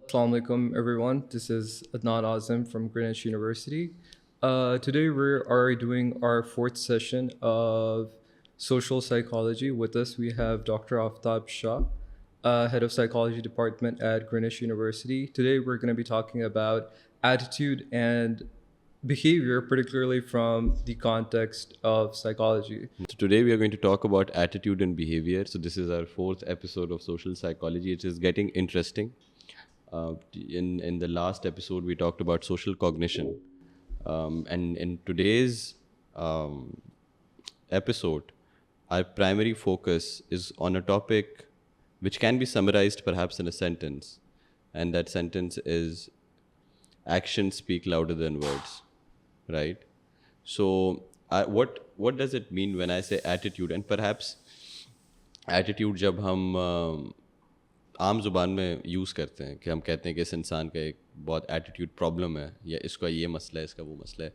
Assalamu alaikum, everyone. This is Adnan Azim from Greenwich University. Today we are doing our fourth session of social psychology. With us, we have Dr. Aftab Shah, head of psychology department at Greenwich University. Today, we're going to be talking about attitude and behavior, particularly from the context of psychology. So today we are going to talk about attitude and behavior. So this is our fourth episode of social psychology. It is getting interesting. In the last episode we talked about social cognition, and in today's episode, our primary focus is on a topic which can be summarized perhaps in a sentence, and that sentence is actions speak louder than words, right? So what does it mean when I say attitude? And perhaps attitude जब हम आम ज़ुबान में use करते हैं कि हम कहते हैं कि इस इंसान का एक बहुत एटीट्यूड प्रॉब्लम है, या इसका ये मसला है, इसका वो मसला है.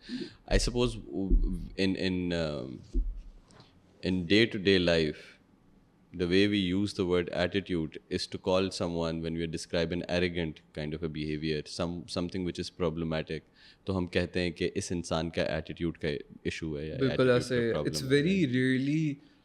I suppose in day-to-day life, the way we use the word attitude is to call someone when we describe an arrogant kind of a behavior, something which is problematic. तो हम कहते हैं कि इस इंसान का एटीट्यूड का इशू है या बिल्कुल attitude ऐसे का it's problem very है. rarely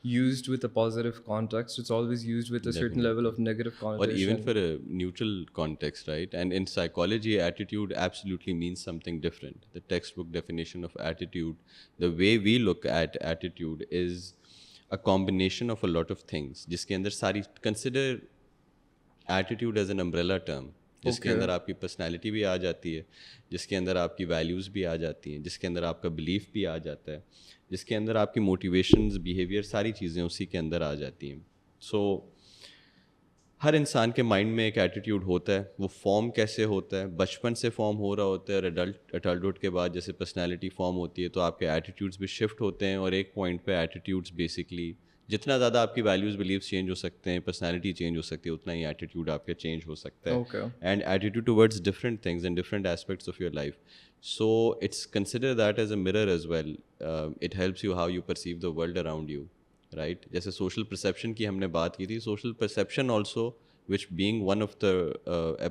used with a positive context. It's always used with a certain level of negative Or connotation. even for a neutral context, right? And in psychology, attitude absolutely means something different. The textbook definition of attitude, the way we look at attitude, is a combination of a lot of things. जिसके अंदर सारी consider attitude as an umbrella term, जिसके अंदर आपकी personality भी आ जाती है, जिसके अंदर आपकी वैल्यूज़ भी आ जाती हैं, जिसके अंदर आपका बिलीफ भी आ जाता है, जिसके अंदर आपकी मोटिवेशंस, बिहेवियर, सारी चीज़ें उसी के अंदर आ जाती हैं. सो हर इंसान के माइंड में एक एटीट्यूड होता है. वो फॉर्म कैसे होता है? बचपन से फॉर्म हो रहा होता है, और अडल्टहुड के बाद जैसे पर्सनैलिटी फॉर्म होती है तो आपके एटीट्यूड्स भी शिफ्ट होते हैं, और एक पॉइंट पे एटीट्यूड्स बेसिकली जितना ज़्यादा आपकी वैल्यूज़ बिलीव्स चेंज हो सकते हैं, पर्सनैलिटी चेंज हो सकती है, उतना ही एटीट्यूड आपका चेंज हो सकता है. Okay. And attitude towards different things and different aspects of your life. So it's consider that as a mirror as well. It helps you how you perceive the world around you, right? जैसे social perception की हमने बात की थी, social perception also, which being one of the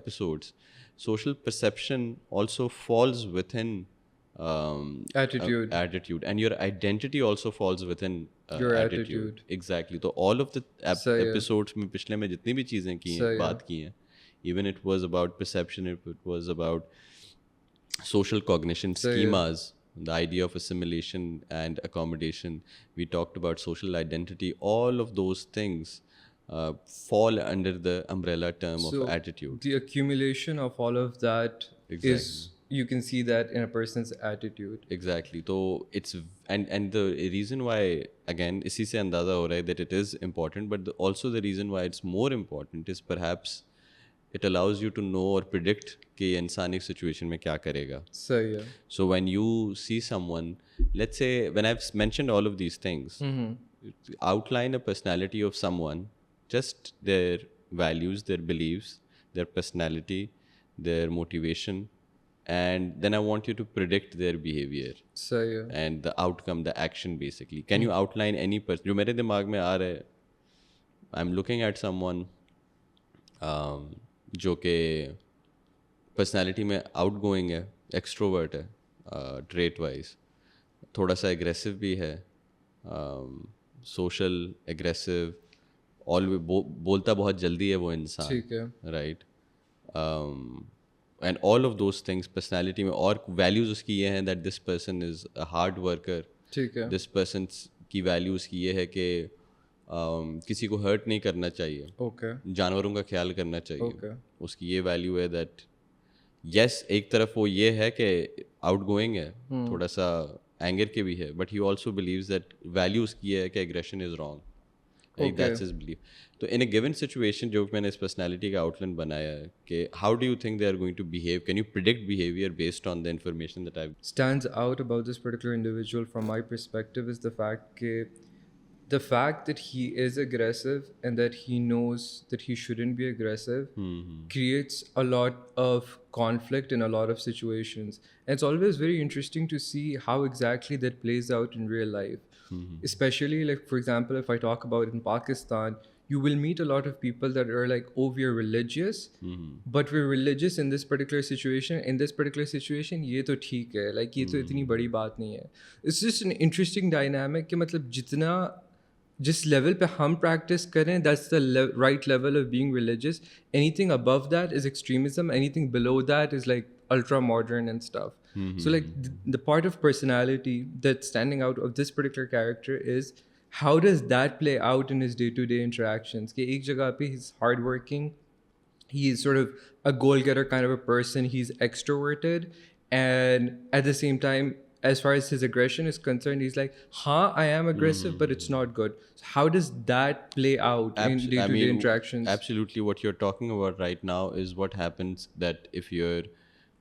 episodes, social perception also falls within attitude, and your identity also falls within Your attitude. attitude. Exactly. So all of the सही है. episodes में पिछले में जितनी भी चीज़ें की हैं, सही है. बात की हैं, even it was about perception, it was about social cognition सही है. schemas, the idea of assimilation and accommodation. We talked about social identity. All of those things fall under the umbrella term So of attitude. the accumulation of all of that Exactly. is, you can see that in a person's attitude. Exactly. So it's and the reason why, again, इसी से अंदाज़ा हो रहा है that it is important, but also the reason why it's more important is perhaps it allows you to know or predict कि ये इंसान एक situation में क्या करेगा. सही है. So when you see someone, let's say when I've mentioned all of these things, outline a personality of someone, just their values, their beliefs, their personality, their motivation, and then I want you to predict their behavior सही है. and the outcome, the action basically. Can you outline any person? जो मेरे दिमाग में आ रहा है, I'm looking at someone जो कि पर्सनालिटी में आउटगोइंग है, एक्सट्रोवर्ट है, ट्रेट वाइज, थोड़ा सा एग्रेसिव भी है, सोशल एग्रेसिव, बोलता बहुत जल्दी है वो इंसान, ठीक है. Right? And all of those things personality में. और वैल्यूज़ उसकी ये हैं that this person is a hard worker. ठीक है. दिस पर्सन की वैल्यूज़ की ये है कि किसी को हर्ट नहीं करना चाहिए, Okay. जानवरों का ख्याल करना चाहिए. Okay. उसकी ये वैल्यू है दैट यस, एक तरफ वो ये है कि आउटगोइंग है, थोड़ा सा एंगर के भी है, but he also believes that value उसकी है कि aggression is wrong. Like that's his belief. So in a given situation, जो मैंने इस personality का outline बनाया है कि how do you think they are going to behave? Can you predict behavior based on the information that I've... Stands out about this particular individual from my perspective is the fact that he is aggressive and that he knows that he shouldn't be aggressive creates a lot of conflict in a lot of situations. And it's always very interesting to see how exactly that plays out in real life. Especially, like, for example, if I talk about in Pakistan, you will meet a lot of people that are like, oh, we're religious, but we're religious in this particular situation. In this particular situation, ये तो ठीक है, like ये तो इतनी बड़ी बात नहीं है. It's just an interesting dynamic कि मतलब जितना जिस लेवल पे हम प्रैक्टिस करें, that's the right level of being religious. Anything above that is extremism. Anything below that is like ultra modern and stuff. So like the part of personality that's standing out of this particular character is how does that play out in his day-to-day interactions? कि एक जगह पे he's hardworking, he's sort of a goal-getter kind of a person, he's extroverted, and at the same time, as far as his aggression is concerned, he's like, huh, I am aggressive, but it's not good. So how does that play out in day-to-day interactions? Absolutely, what you're talking about right now is what happens that if your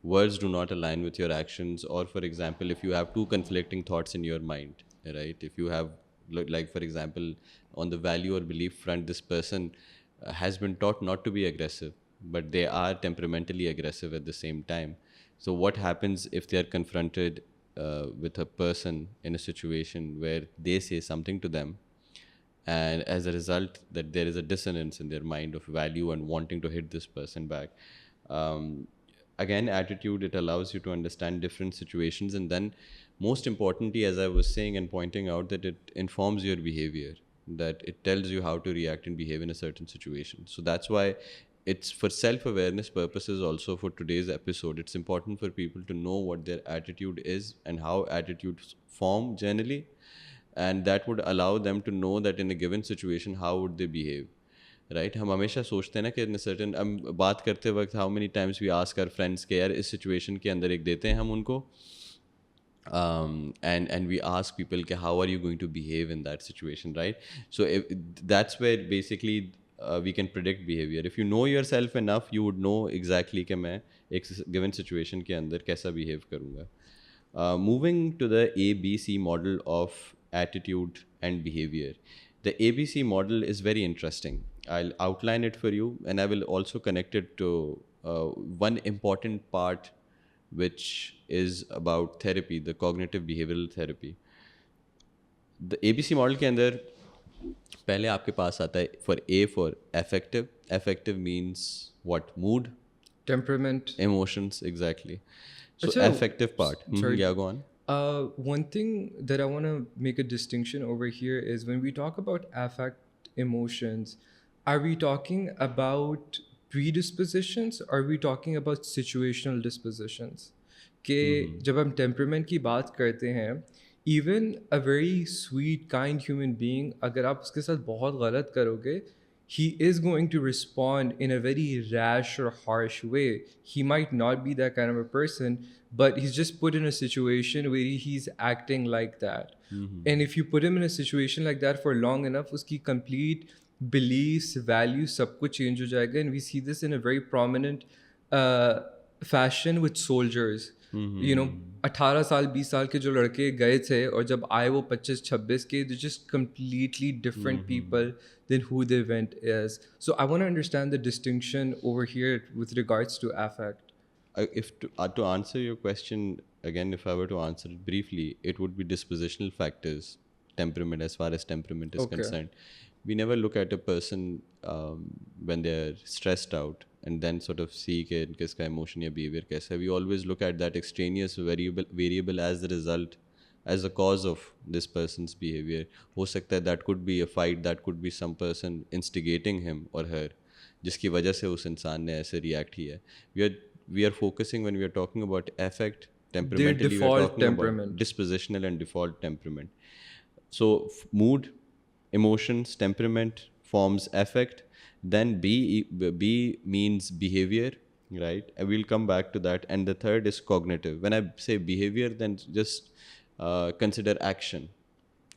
words do not align with your actions, or for example, if you have two conflicting thoughts in your mind, right? If you have, like for example, on the value or belief front, this person has been taught not to be aggressive, but they are temperamentally aggressive at the same time. So what happens if they are confronted with a person in a situation where they say something to them, and as a result that there is a dissonance in their mind of value and wanting to hit this person back? Again, attitude, it allows you to understand different situations, and then most importantly, as I was saying and pointing out, that it informs your behavior, that it tells you how to react and behave in a certain situation. So that's why it's for self-awareness purposes. Also, for today's episode, it's important for people to know what their attitude is and how attitudes form generally, and that would allow them to know that in a given situation how would they behave. Right हम हमेशा सोचते हैं ना कि in certain, हम बात करते वक्त how many times we ask our friends के यार इस सिचुएशन के अंदर एक देते हैं हम उनको, and we ask people कि how are you going to behave in that situation, right? So that's where basically we can predict behavior. If you know yourself enough, you would know exactly कि मैं एक given situation के अंदर कैसा behave करूँगा. Moving to the ABC model of attitude and behavior. The ABC model is very interesting. I'll outline it for you, and I will also connect it to one important part, which is about therapy, the cognitive behavioral therapy. The ABC model के अंदर पहले आपके पास आता है for A for affective. Affective means what? Mood, temperament, emotions, exactly. So Achha, affective part. sorry. Yeah, go on. One thing that I want to make a distinction over here is when we talk about affect, emotions, are we talking about predispositions or are we talking about situational dispositions? कि जब हम temperament की बात करते हैं, even a very sweet, kind human being, अगर आप उसके साथ बहुत गलत करोगे, he is going to respond in a very rash or harsh way. He might not be that kind of a person, but he's just put in a situation where he's acting like that. And if you put him in a situation like that for long enough, uski complete beliefs, values, sab kuch change ho jayega. And we see this in a very prominent fashion with soldiers. You know, 18 साल 20 साल के जो लड़के गए थे और जब आए वो 25-26 के, they're just completely different people than who they went as. So I want to understand the distinction over here with regards to affect. If to answer your question again, if I were to answer it briefly, it would be dispositional factors, temperament, as far as temperament is concerned. We never look at a person when they're stressed out and then sort of see कि किसका emotion या behavior कैसा है. We always look at that extraneous variable as the result, as the cause of this person's behavior. हो सकता है that could be a fight, that could be some person instigating him or her, जिसकी वजह से उस इंसान ने ऐसे react किया है. We are focusing, when we are talking about affect, temperamentally, we are talking about dispositional and default temperament. So mood, emotions, temperament forms affect. Then B means behavior, right? And we'll come back to that. And the third is cognitive. When I say behavior, then just consider action,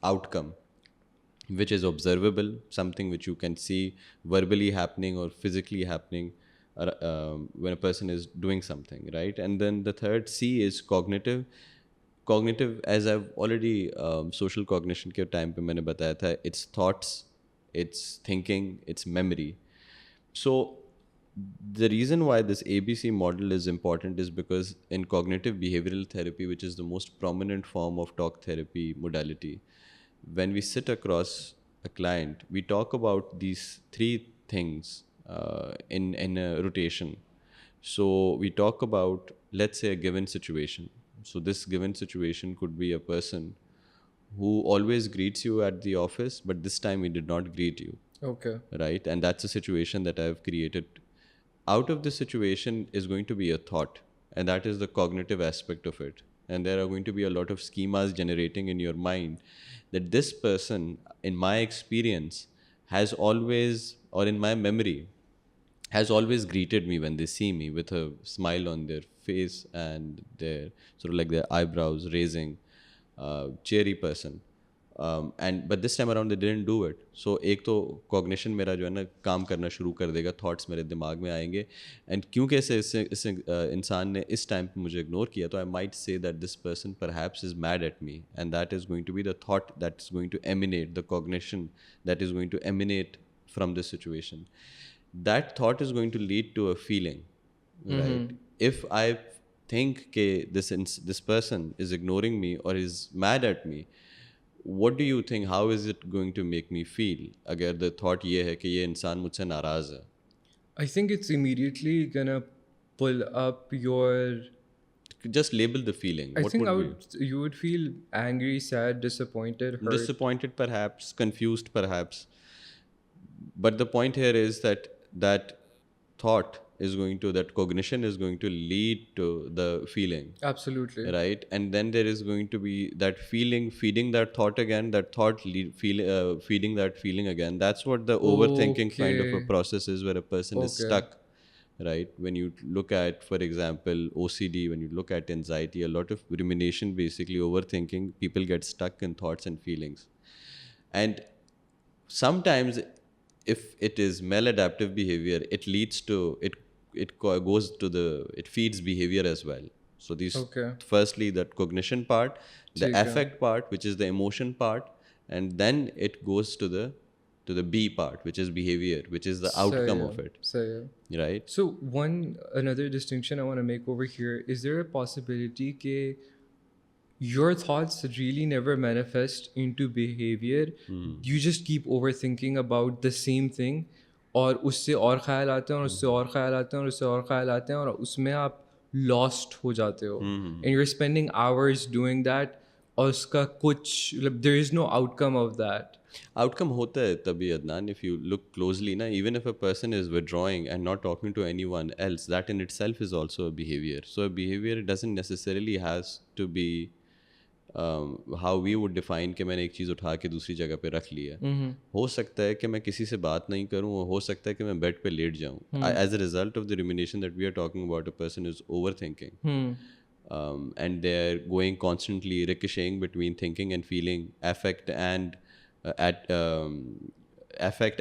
outcome, which is observable, something which you can see verbally happening or physically happening when a person is doing something, right? And then the third C is cognitive. Cognitive, as I've already social cognition के time पे मैंने बताया था, it's thoughts, it's thinking, it's memory. So the reason why this ABC model is important is because in cognitive behavioral therapy, which is the most prominent form of talk therapy modality, when we sit across a client, we talk about these three things in a rotation. So we talk about, let's say, a given situation. So this given situation could be a person who always greets you at the office, but this time he did not greet you, Okay. right? And that's a situation that I've created. Out of this situation is going to be a thought, and that is the cognitive aspect of it. And there are going to be a lot of schemas generating in your mind that this person, in my experience, has always, or in my memory, has always greeted me when they see me with a smile on their face and their sort of like their eyebrows raising, cheery person. And but this time around they didn't do it. So एक तो cognition मेरा जो है ना काम करना शुरू कर देगा, thoughts मेरे दिमाग में आएंगे, and क्योंकि इस इंसान ने इस time पे मुझे ignore किया, तो I might say that this person perhaps is mad at me, and that is going to be the thought that's going to emanate, the cognition that is going to emanate from this situation. That thought is going to lead to a feeling, right? If I think that this person is ignoring me or is mad at me, what do you think, how is it going to make me feel अगर the thought ये है कि ये इंसान मुझसे नाराज़ है? I think it's immediately gonna pull up your. Just label the feeling. I What think would you would feel angry, sad, disappointed, be? hurt. Disappointed perhaps, confused perhaps. But the point here is that that thought is going to, that cognition is going to lead to the feeling. Absolutely. Right, and then there is going to be that feeling feeding that thought again, that thought feeding that feeling again. That's what the overthinking kind of a Okay. process is, where a person is Okay. stuck, right? When you look at, for example, OCD, when you look at anxiety, a lot of rumination, basically overthinking, people get stuck in thoughts and feelings. And sometimes if it is maladaptive behavior, it leads to goes to it feeds behavior as well. So these, Okay. firstly that cognition part, the ठीक है. affect part, which is the emotion part, and then it goes to the B part, which is behavior, which is the outcome of it, सही है. right? So another distinction I want to make over here, is there a possibility that your thoughts really never manifest into behavior? You just keep overthinking about the same thing, और उससे और ख्याल आते हैं और उससे और ख्याल आते हैं और उससे और ख्याल आते हैं और उसमें आप lost हो जाते हो, and you're spending hours doing that, और उसका कुछ मतलब there is no outcome of that. Outcome hota hai tabhi, Adnan. If you look closely na, even if a person is withdrawing and not talking to anyone else, that in itself is also a behavior. So a behavior doesn't necessarily has to be how we would define कि मैंने एक चीज़ उठा के दूसरी जगह पे रख ली है. हो सकता है कि मैं किसी से बात नहीं करूँ, और हो सकता है कि मैं बेड पे लेट जाऊँ. As a result of the rumination that we are talking about, a person is overthinking. And they're going constantly ricocheting between thinking and feeling, affect and affect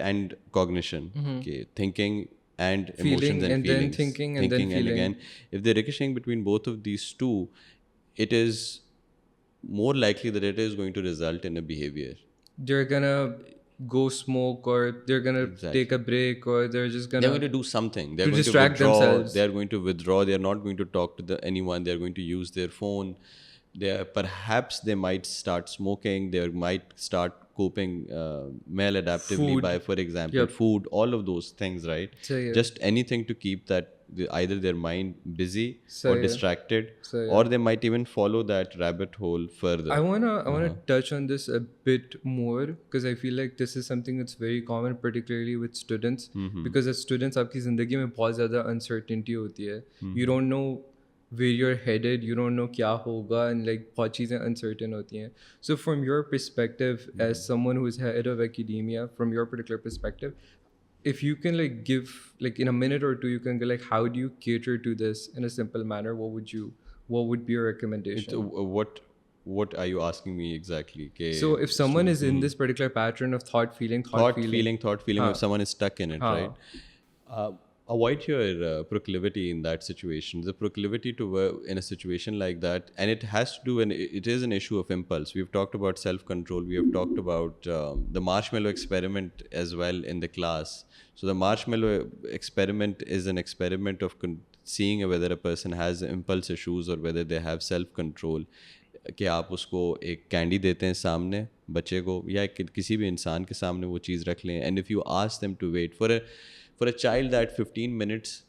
and cognition. Okay, thinking and emotions Feeling and and then feelings. thinking and then feeling. again, if they're ricocheting between both of these two, it is more likely that it is going to result in a behavior. They're gonna go smoke, or they're gonna take a break, or they're just They're gonna going to do something. They're going distract to withdraw. themselves. They're going to withdraw. They're not going to talk to anyone. They're going to use their phone. Perhaps they might start smoking. They might start coping maladaptively Food. by, for example, food. All of those things, right? सही है. Just anything to keep that either their mind busy or सही है. distracted, सही है. or they might even follow that rabbit hole further. I wanna touch on this a bit more, because I feel like this is something that's very common, particularly with students. Because as students, आपकी ज़िंदगी में बहुत ज़्यादा uncertainty होती है. You don't know where you're headed, you don't know क्या होगा, and like बहुत चीज़ें uncertain होती हैं. So from your perspective, as someone who is head of academia, from your particular perspective, if you can like give like in a minute or two, you can go like, how do you cater to this in a simple manner? What would be your recommendation? What are you asking me exactly? So if someone is in this particular pattern of thought feeling, if someone is stuck in it, right? Avoid your proclivity in that situation. The proclivity to in a situation like that, and it has to do, and it is an issue of impulse. We've talked about self-control. We have talked about the marshmallow experiment as well in the class. So the marshmallow experiment is an experiment of seeing whether a person has impulse issues or whether they have self-control. कि आप उसको एक candy देते हैं सामने बच्चे को या किसी भी इंसान के सामने वो चीज़ रख लें, and if you ask them to wait for a child that 15 minutes,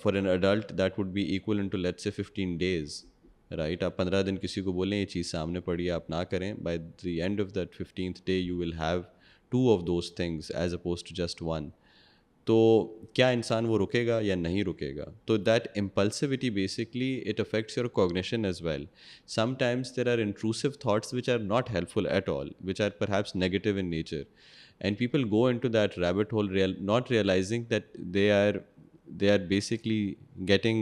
for an adult that would be equal to let's say 15 days, right. आप 15 दिन किसी को बोलें ये चीज़ सामने पड़ी है, आप ना करें, by the end of that 15th day you will have 2 of those things as opposed to just 1. तो क्या इंसान वो रुकेगा या नहीं रुकेगा? तो that impulsivity basically it affects your cognition as well. Sometimes there are intrusive thoughts which are not helpful at all, which are perhaps negative in nature, and people go into that rabbit hole not realizing that they are basically getting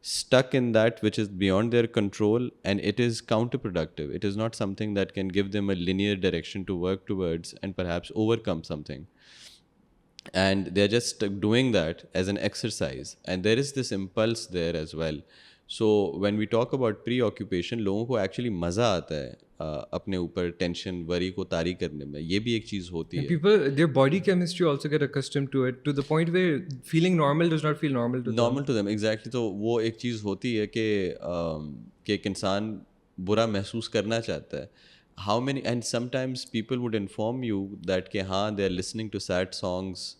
stuck in that which is beyond their control, and it is counterproductive. It is not something that can give them a linear direction to work towards and perhaps overcome something, and they're just doing that as an exercise, and there is this impulse there as well. So when we talk about preoccupation, लोगों को actually मज़ा आता है अपने ऊपर tension worry को तारी करने में, ये भी एक चीज़ होती And है. people, their body chemistry also get accustomed to it to the point where feeling normal does not feel normal to them. Normal to them, exactly. तो वो एक चीज़ होती है कि एक इंसान बुरा महसूस करना चाहता है. How many, and sometimes people would inform you that कि हाँ they are listening to sad songs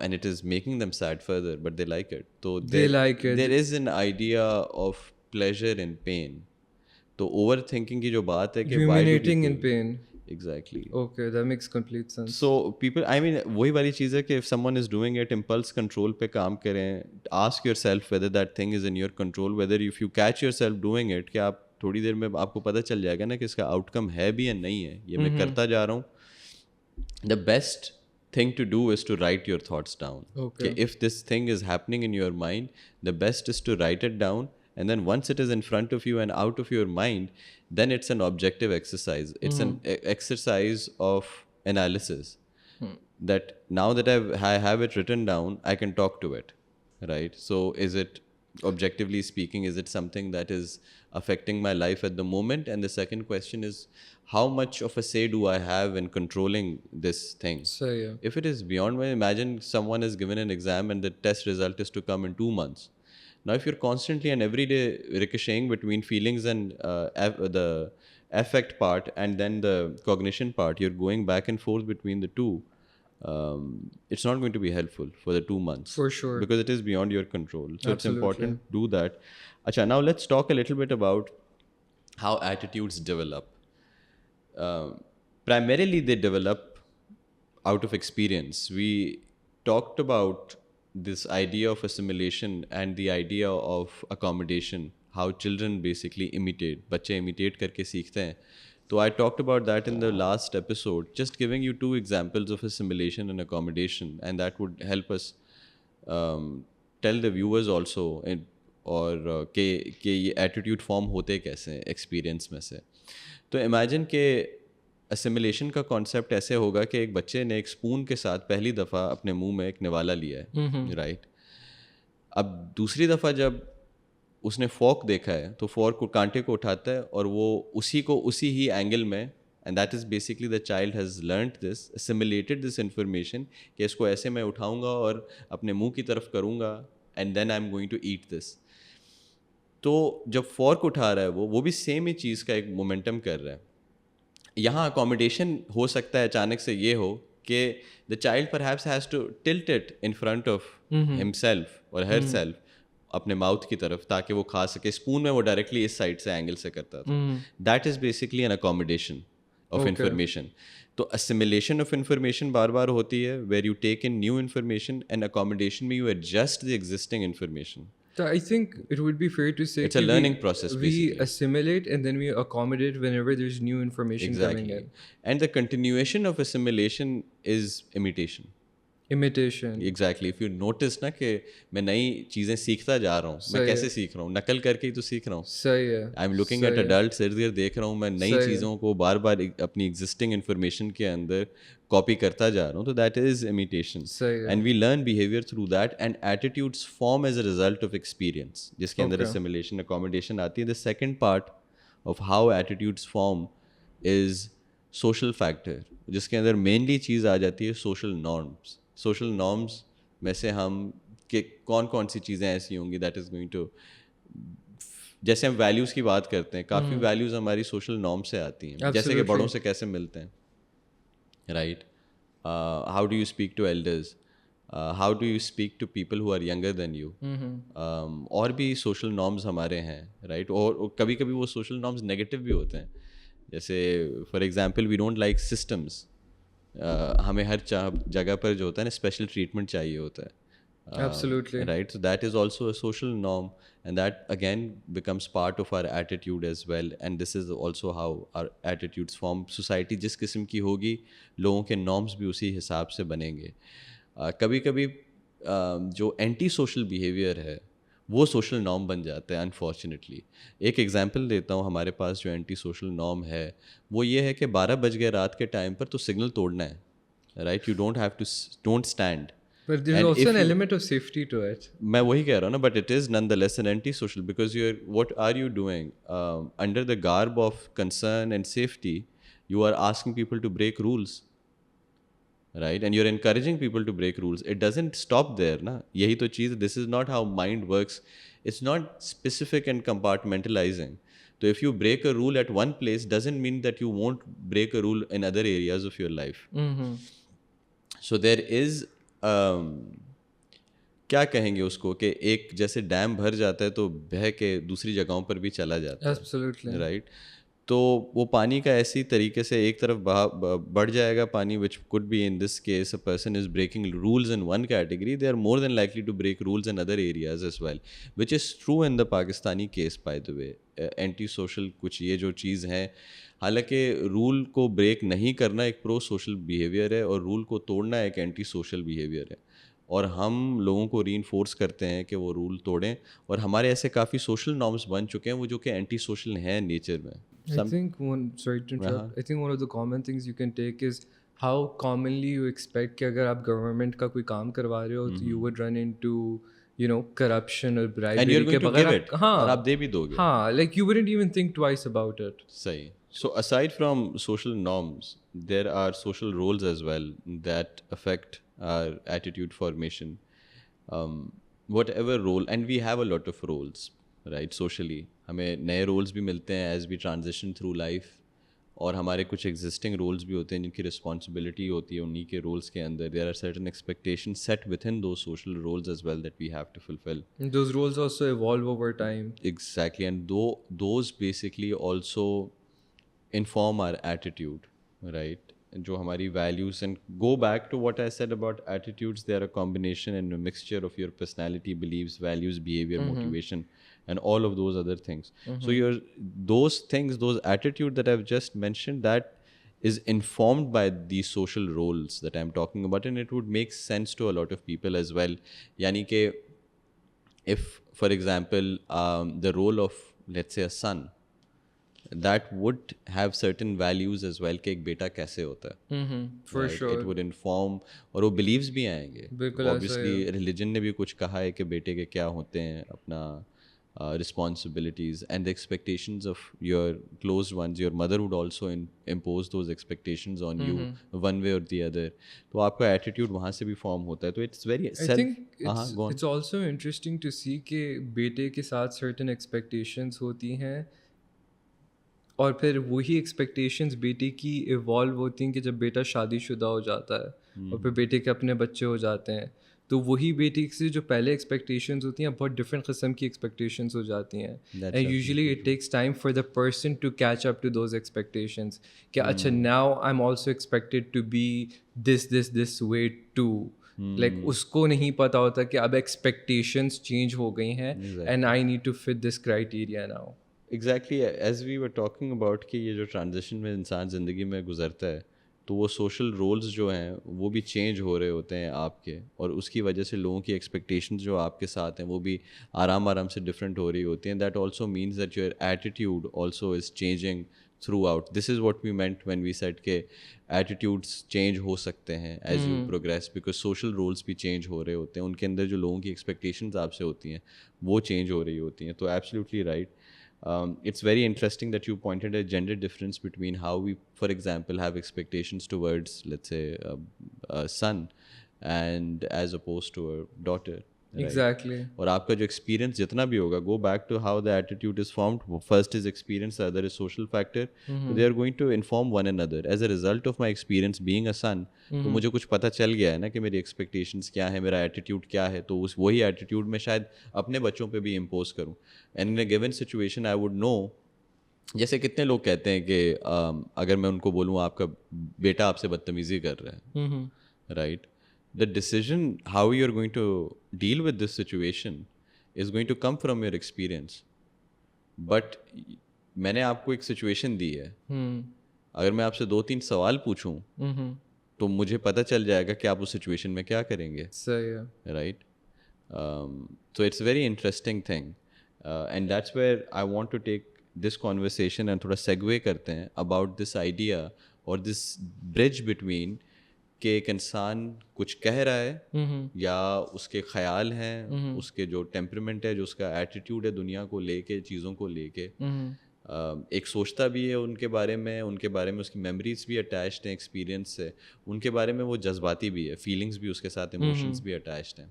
and it is making them sad further, but they like it. So They like it. there is an idea of pleasure in pain. तो overthinking की जो बात है कि why do Ruminating in people- pain. Exactly. Okay, that makes complete sense. So people, I mean, वही वाली चीज़ है कि if someone is doing it, impulse control पे काम करें. Ask yourself whether that thing is in your control, whether if you catch yourself doing it, कि आप थोड़ी देर में आपको पता चल जाएगा ना कि इसका outcome है भी या नहीं है, ये मैं करता जा रहा हूँ. The best thing to do is to write your thoughts down. Okay. If this thing is happening in your mind, the best is to write it down, and then once it is in front of you and out of your mind, then it's an objective exercise. It's an exercise of analysis. That now that I have it written down, I can talk to it, right? So is it, objectively speaking, is it something that is affecting my life at the moment? And the second question is, how much of a say do I have in controlling this thing? So yeah. If it is beyond my, imagine someone is given an exam and the test result is to come in 2 months. Now, if you're constantly and every day ricocheting between feelings and the affect part and then the cognition part, you're going back and forth between the two. It's not going to be helpful for the 2 months. For sure. Because it is beyond your control. So it's Absolutely. important to do that. Acha, now let's talk a little bit about how attitudes develop. Primarily, they develop out of experience. We talked about this idea of assimilation and the idea of accommodation, how children basically imitate, बच्चे imitate करके सीखते हैं. So I talked about that in the last episode, just giving you 2 examples of assimilation and accommodation, and that would help us tell the viewers also और कि ये attitude form होते कैसे हैं एक्सपीरियंस में से. तो इमेजिन कि असिमिलेशन का कॉन्सेप्ट ऐसे होगा कि एक बच्चे ने एक स्पून के साथ पहली दफ़ा अपने मुंह में एक निवाला लिया है, राइट. अब दूसरी दफ़ा जब उसने फॉर्क देखा है तो फॉर्क को कांटे को उठाता है और वो उसी ही एंगल में, and that is basically the child has learned this, assimilated this information कि इसको ऐसे मैं उठाऊंगा और अपने मुंह की तरफ करूंगा and then I am going to eat this. तो जब फॉर्क उठा रहा है वो भी सेम ही चीज़ का एक मोमेंटम कर रहा है. यहाँ अकोमोडेशन हो सकता है अचानक से ये हो कि the child perhaps has to tilt it in front of himself और हर सेल्फ अपने माउथ की तरफ ताकि वो खा सके. स्पून में वो डायरेक्टली इस साइड से एंगल से करता था. That is basically an accommodation of information. तो असिमिलेशन ऑफ इंफॉर्मेशन बार बार होती है where you take in new information, and accommodation में you adjust the existing information. So I think it would be fair to say It's a learning process, we basically. assimilate and then we accommodate whenever there's new information coming in. And the continuation of assimilation is imitation. Imitation. Exactly. If you notice ना कि मैं नई चीज़ें सीखता जा रहा हूँ, मैं कैसे सीख रहा हूँ, नकल करके ही तो सीख रहा हूँ. सही है. I'm looking at adults, इर्द-गिर्द देख रहा हूँ, मैं नई चीज़ों को बार बार अपनी existing information के अंदर कॉपी करता जा रहा हूँ. तो that is imitation. सही है. And we learn behavior through that, and attitudes form as a result of experience, जिसके अंदर assimilation, accommodation आती है. The second part of how attitudes form is social factor, जिसके अंदर mainly चीज़ आ जाती है social norms. सोशल नॉर्म्स में से हम कि कौन कौन सी चीज़ें ऐसी होंगी दैट इज़ गोइंग टू जैसे हम वैल्यूज़ की बात करते हैं, काफ़ी वैल्यूज़ हमारी सोशल नॉर्म से आती हैं, जैसे कि बड़ों से कैसे मिलते हैं, right? How do you speak to elders? How do you speak to people who are younger than you? और भी सोशल नॉर्म्स हमारे हैं, राइट? और कभी कभी वो सोशल नॉर्म्स नेगेटिव भी होते हैं, जैसे for example we don't like systems. हमें हर जगह पर जो होता है ना स्पेशल ट्रीटमेंट चाहिए होता है, Absolutely. right? So that is also a social norm, and that again becomes part of our attitude as well, and this is also how our attitudes form. Society जिस किस्म की होगी, लोगों के norms भी उसी हिसाब से बनेंगे। कभी कभी जो एंटी सोशल बिहेवियर है वो सोशल नॉर्म बन जाता है अनफॉर्चुनेटली। एक एग्जांपल देता हूँ, हमारे पास जो एंटी सोशल नॉर्म है वो ये है कि 12 बज गए रात के टाइम पर तो सिग्नल तोड़ना है, right? You don't have to, don't stand. But there's And also if an you, element of safety to it. मैं वही कह रहा हूँ ना, but it is nonetheless an anti social because you are, what are you doing under the garb of concern and safety? You are asking people to break rules, right? And you're encouraging people to break rules. It doesn't stop there, na? Yahi to cheez, this is not how mind works. It's not specific and compartmentalizing. So if you break a rule at one place doesn't mean that you won't break a rule in other areas of your life. So there is क्या कहेंगे उसको, कि एक जैसे dam भर जाता है तो बह के दूसरी जगहों पर भी चला जाता है, Absolutely. राइट? तो वो पानी का ऐसी तरीके से एक तरफ बढ़ जाएगा पानी, which could be in this case a person is breaking rules in one category, they are more than likely to break rules in other areas as well, which is true in the Pakistani case by the way. Anti social कुछ ये जो चीज़ हैं, हालांकि rule को break नहीं करना एक pro social behaviour है और रूल को तोड़ना एक एंटी सोशल बिहेवियर है, और हम लोगों को रीइंफोर्स करते हैं कि वो रूल तोड़ें, और हमारे ऐसे काफ़ी सोशल नॉर्म्स बन चुके हैं वो जो कि एंटी सोशल हैं नेचर में। I think sorry to interrupt. I think one of the common things you can take is how commonly you expect कि अगर आप government का कोई काम करवा रहे हो तो you would run into corruption और एंड bribery यू आर के गोइंग टू बगैर गिव आप इट, और आप दे भी दोगे। हाँ like you wouldn't even think twice about it. सही। So aside from social norms, there are social roles as well that affect our attitude formation. Whatever role, and we have a lot of roles, right? Socially, हमें नए roles भी मिलते हैं as we transition through life, और हमारे कुछ existing roles भी होते हैं जिनकी responsibility होती है उन्हीं के roles के अंदर। There are certain expectations set within those social roles as well that we have to fulfill. And those roles also evolve over time. Exactly, and those basically also inform our attitude, right? जो हमारी values, and go back to what I said about attitudes, they are a combination and a mixture of your personality, beliefs, values, behavior, motivation, and all of those other things. So those things, those attitude that I've just mentioned, that is informed by these social roles that I'm talking about, and it would make sense to a lot of people as well. Yani ke, if for example the role of, let's say, a son, that would have certain values as well कि एक बेटा कैसे होता है, For right? sure. It would inform, और वो beliefs भी आएंगे। बिल्कुल ऐसा Obviously religion ने भी कुछ कहा है कि बेटे के क्या होते हैं, अपना responsibilities and the expectations of your closed ones. Your mother would also impose those expectations on you one way or the other. तो आपका attitude वहाँ से भी form होता है, तो it's very I self। think it's also interesting to see कि बेटे के साथ certain expectations होती हैं और फिर वही एक्सपेक्टेशंस बेटे की इवॉल्व होती हैं कि जब बेटा शादीशुदा हो जाता है और फिर बेटे के अपने बच्चे हो जाते हैं, तो वही बेटे से जो पहले एक्सपेक्टेशंस होती हैं बहुत डिफरेंट किस्म की एक्सपेक्टेशंस हो जाती हैं, and usually it takes time for the person to catch up to those expectations कि अच्छा now I am also expected to be this way too, like उसको नहीं पता होता कि अब एक्सपेक्टेशंस चेंज हो गई हैं and I need to fit this criteria now. Exactly, as we were talking about कि ये जो ट्रांजिशन में इंसान ज़िंदगी में गुजरता है, तो वो सोशल रोल्स जो हैं वो भी चेंज हो रहे होते हैं आपके, और उसकी वजह से लोगों की एक्सपेक्टेशंस जो आपके साथ हैं वो भी आराम आराम से डिफरेंट हो रही होती हैं। That also means that your attitude also is changing throughout. This is what we meant when we said के एटीट्यूड्स चेंज हो सकते हैं as you progress, because social roles भी चेंज हो रहे होते हैं, उनके अंदर जो लोगों की एक्सपेक्टेशंस आपसे होती हैं वो चेंज हो रही होती हैं। तो absolutely right. It's very interesting that you pointed a gender difference between how we, for example, have expectations towards, let's say, a son, and as opposed to a daughter, Exactly. और आपका जो experience जितना भी होगा, go back to how the attitude is formed, first is experience, other is social factor, they are going to inform one another. As a result of my experience being a son, तो मुझे कुछ पता चल गया है ना कि मेरी एक्सपेक्टेशंस क्या है, मेरा एटीट्यूड क्या है, तो उस वही एटीट्यूड में शायद अपने बच्चों पे भी इम्पोज करूँ। And in a given situation I would know, जैसे कितने लोग कहते हैं कि अगर मैं उनको बोलूँ आपका बेटा आपसे बदतमीज़ी कर रहा है, right? The decision how you're going to deal with this situation is going to come from your experience. But मैंने आपको एक सिचुएशन दी है, अगर मैं आपसे 2-3 सवाल पूछूं तो मुझे पता चल जाएगा कि आप उस सिचुएशन में क्या करेंगे, सही है. right? So it's a very interesting thing, and that's where I want to take this conversation and थोड़ा segue करते हैं about this idea or this bridge between कि एक इंसान कुछ कह रहा है या उसके ख्याल हैं, उसके जो टेम्परमेंट है, जो उसका एटीट्यूड है दुनिया को लेके, चीज़ों को लेके, एक सोचता भी है उनके बारे में उसकी मेमोरीज भी अटैच्ड हैं, एक्सपीरियंस से, उनके बारे में वो जज्बाती भी है, फीलिंग्स भी उसके साथ, इमोशंस भी अटैच्ड हैं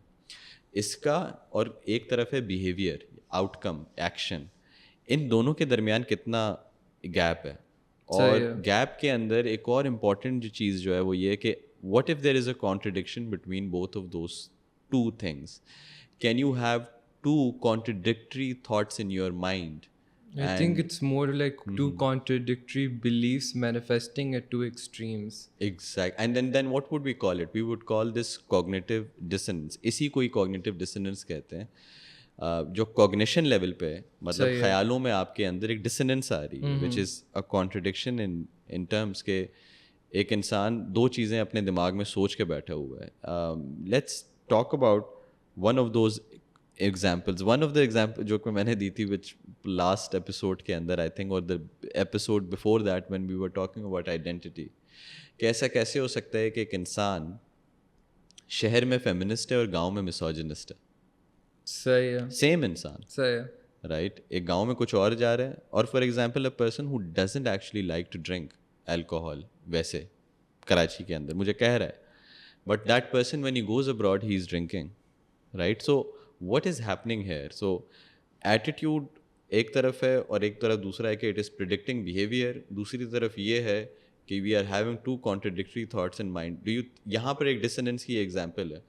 इसका। और एक तरफ है बिहेवियर, आउटकम, एक्शन, इन दोनों के दरमियान कितना गैप है। और गैप के अंदर एक और इम्पॉर्टेंट जो चीज़ जो है वो ये कि what if there is a contradiction between both of those two things? Can you have two contradictory thoughts in your mind? I think it's more like two contradictory beliefs manifesting at two extremes. Exact. And then what would we call it? We would call this cognitive dissonance. इसी को ही cognitive dissonance कहते हैं। जो cognition level पे मतलब ख्यालों में आपके अंदर एक डिसोनेंस आ रही है, which is a contradiction in terms के एक इंसान दो चीज़ें अपने दिमाग में सोच के बैठा हुआ है। Let's talk about one of those examples. One of the example जो कि मैंने दी थी विच लास्ट एपिसोड के अंदर आई थिंक, और the episode before that when we were talking about identity, कि ऐसा कैसे हो सकता है कि एक इंसान शहर में फेमिनिस्ट है और गांव में मिसोजिनिस्ट है। सही है। सेम इंसान, सही है, राइट? एक गांव में कुछ और जा रहा है, और for example a person who doesn't actually like to drink alcohol, वैसे कराची के अंदर मुझे कह रहा है, but that person when he goes abroad he is drinking, right? So what is happening here? So attitude एक तरफ है और एक तरफ दूसरा है कि इट इज़ प्रिडिक्टिंग बिहेवियर, दूसरी तरफ ये है कि we are having two contradictory thoughts in mind. Do you, यहाँ पर एक डिसोनेंस की एग्जाम्पल है।